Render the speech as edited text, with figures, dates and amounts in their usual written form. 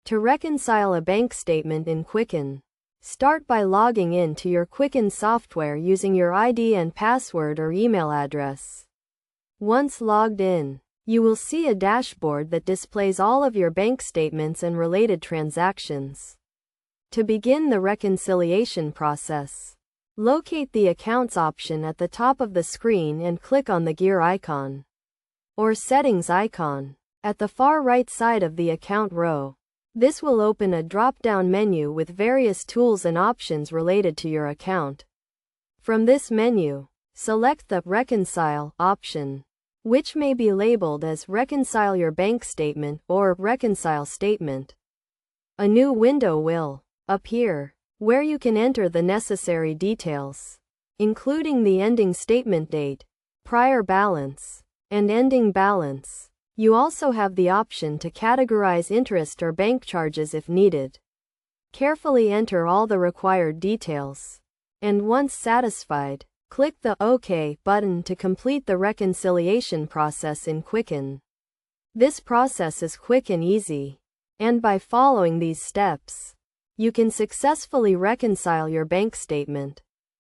To reconcile a bank statement in Quicken, start by logging in to your Quicken software using your ID and password or email address. Once logged in, you will see a dashboard that displays all of your bank statements and related transactions. To begin the reconciliation process, locate the Accounts option at the top of the screen and click on the gear icon or Settings icon at the far right side of the Account row. This will open a drop-down menu with various tools and options related to your account. From this menu, select the Reconcile option, which may be labeled as Reconcile Your Bank Statement or Reconcile Statement. A new window will appear where you can enter the necessary details, including the ending statement date, prior balance, and ending balance. You also have the option to categorize interest or bank charges if needed. Carefully enter all the required details, and once satisfied, click the OK button to complete the reconciliation process in Quicken. This process is quick and easy, and by following these steps, you can successfully reconcile your bank statement.